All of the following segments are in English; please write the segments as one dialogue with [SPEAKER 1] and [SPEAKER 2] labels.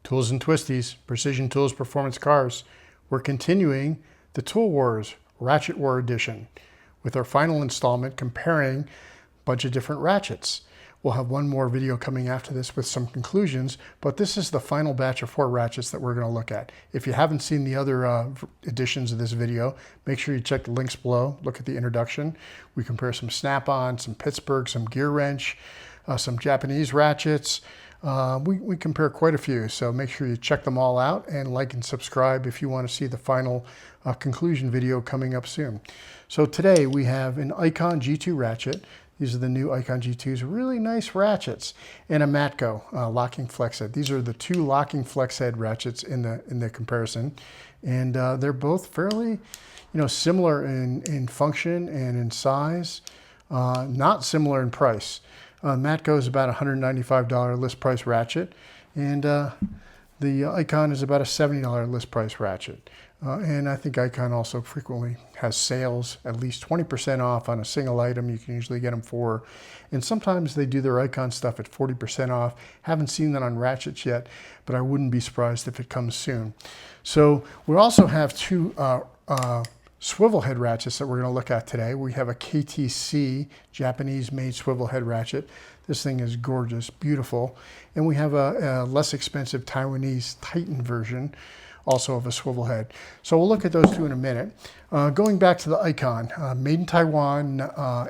[SPEAKER 1] Tools and Twisties, Precision Tools Performance Cars. We're continuing the Tool Wars Ratchet War Edition with our final installment comparing a bunch of different ratchets. We'll have one more video coming after this with some conclusions, but this is the final batch of 4 ratchets that we're going to look at. If you haven't seen the other editions of this video, make sure you check the links below. Look at the introduction. We compare some Snap-on, some Pittsburgh, some Gearwrench, some Japanese ratchets. We compare quite a few, so make sure you check them all out and like and subscribe if you want to see the final conclusion video coming up soon. So today we have an Icon G2 ratchet. These are the new Icon G2s, really nice ratchets, and a Matco locking flex head. These are the 2 locking flex head ratchets in the comparison, and they're both fairly, similar in function and in size, not similar in price. Matco is about a $195 list price ratchet, and the Icon is about a $70 list price ratchet. And I think Icon also frequently has sales, at least 20% off on a single item. You can usually get them for, and sometimes they do their Icon stuff at 40% off. Haven't seen that on ratchets yet, but I wouldn't be surprised if it comes soon. So we also have 2 swivel head ratchets that we're going to look at today. We have a KTC Japanese made swivel head ratchet. This thing is gorgeous, beautiful. And we have a less expensive Taiwanese Titan version, also of a swivel head. So we'll look at those 2 in a minute. Going back to the Icon, made in Taiwan,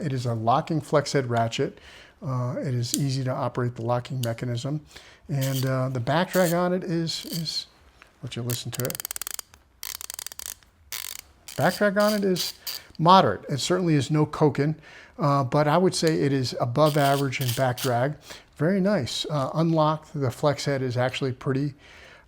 [SPEAKER 1] it is a locking flex head ratchet. It is easy to operate the locking mechanism. And the backdrag on it is, let you listen to it. Backdrag on it is moderate. It certainly is no coking, but I would say it is above average in backdrag. Very nice. Unlocked, the flex head is actually pretty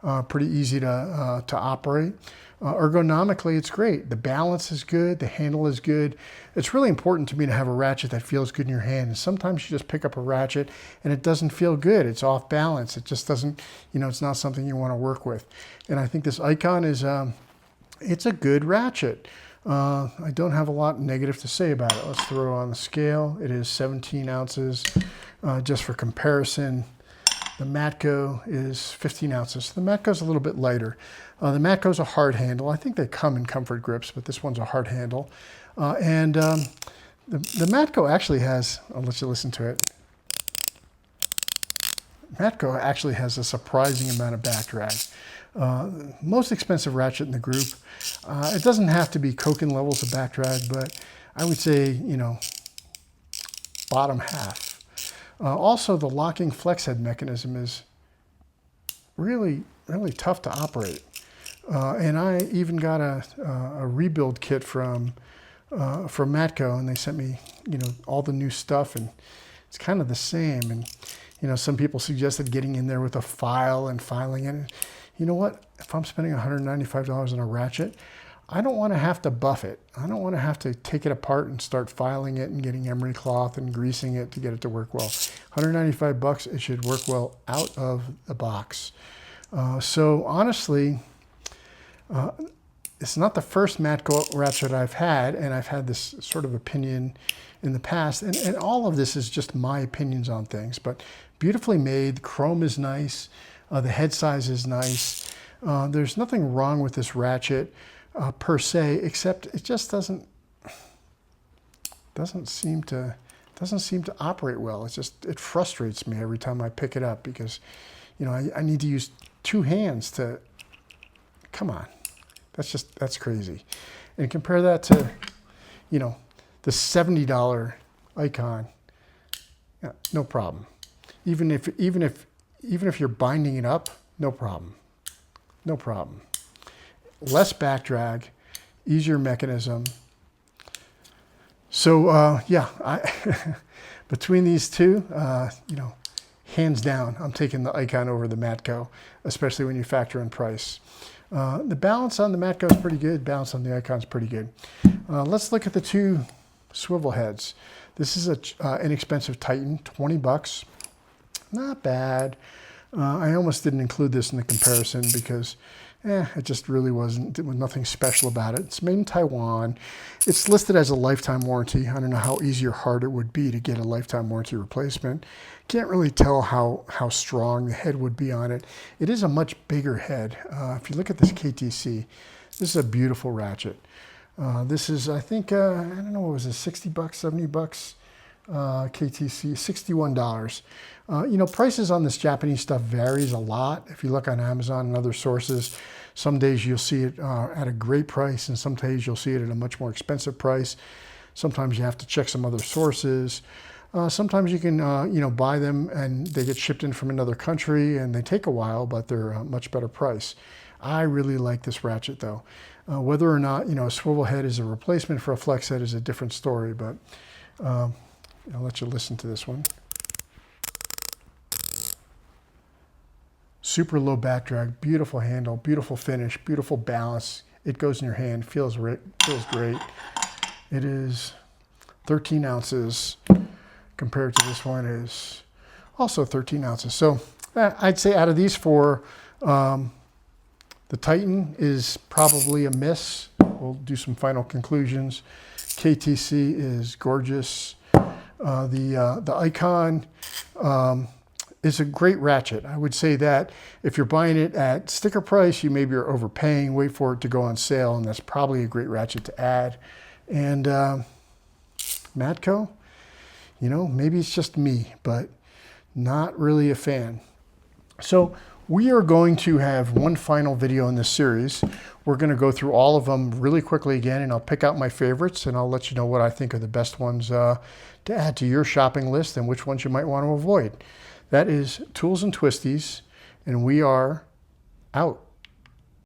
[SPEAKER 1] easy to operate. Ergonomically, it's great. The balance is good. The handle is good. It's really important to me to have a ratchet that feels good in your hand. And sometimes you just pick up a ratchet and it doesn't feel good. It's off balance. It just doesn't, it's not something you want to work with. And I think this Icon is, it's a good ratchet. I don't have a lot negative to say about it. Let's throw on the scale. It is 17 ounces. Just for comparison, the Matco is 15 ounces. So the Matco is a little bit lighter. The Matco is a hard handle. I think they come in comfort grips, but this one's a hard handle. The Matco actually has, I'll let you listen to it. Matco actually has a surprising amount of backdrag. Most expensive ratchet in the group. It doesn't have to be coking levels of backdrag, but I would say, bottom half. Also, the locking flex head mechanism is really, really tough to operate. And I even got a rebuild kit from Matco, and they sent me, all the new stuff, and it's kind of the same. And, some people suggested getting in there with a file and filing it. You know what? If I'm spending $195 on a ratchet, I don't want to have to buff it. I don't want to have to take it apart and start filing it and getting emery cloth and greasing it to get it to work well. 195 bucks, it should work well out of the box. So honestly, it's not the first Matco ratchet I've had, and I've had this sort of opinion in the past. And all of this is just my opinions on things, but beautifully made. The chrome is nice. The head size is nice. There's nothing wrong with this ratchet per se, except it just doesn't seem to operate well. It frustrates me every time I pick it up because, I need to use 2 hands to. Come on, that's crazy. And compare that to, the $70 Icon. Yeah, no problem. Even if you're binding it up, no problem. No problem. Less backdrag, easier mechanism. So yeah, between these 2, hands down, I'm taking the Icon over the Matco, especially when you factor in price. The balance on the Matco is pretty good. Balance on the Icon is pretty good. Let's look at the 2 swivel heads. This is an inexpensive Titan, 20 bucks. Not bad. I almost didn't include this in the comparison because it just really wasn't, there was nothing special about it. It's made in Taiwan. It's listed as a lifetime warranty. I don't know how easy or hard it would be to get a lifetime warranty replacement. Can't really tell how strong the head would be on it. It is a much bigger head. If you look at this KTC, this is a beautiful ratchet. This is, I think, I don't know, what was it, 60 bucks, 70 bucks? KTC, $61. You know, prices on this Japanese stuff varies a lot. If you look on Amazon and other sources, some days you'll see it at a great price, and some days you'll see it at a much more expensive price. Sometimes you have to check some other sources. Sometimes you can, you know, buy them and they get shipped in from another country and they take a while, but they're a much better price. I really like this ratchet though. Whether or not, you know, a swivel head is a replacement for a flex head is a different story, but I'll let you listen to this one. Super low back drag, beautiful handle, beautiful finish, beautiful balance. It goes in your hand, feels great. It is 13 ounces compared to this one is also 13 ounces. So I'd say out of these four, the Titan is probably a miss. We'll do some final conclusions. KTC is gorgeous. The Icon is a great ratchet. I would say that if you're buying it at sticker price, you maybe are overpaying. Wait for it to go on sale, and that's probably a great ratchet to add. And Matco, you know, maybe it's just me, but not really a fan. So we are going to have one final video in this series. We're going to go through all of them really quickly again, and I'll pick out my favorites, and I'll let you know what I think are the best ones to add to your shopping list and which ones you might want to avoid. That is Tools and Twisties, and we are out.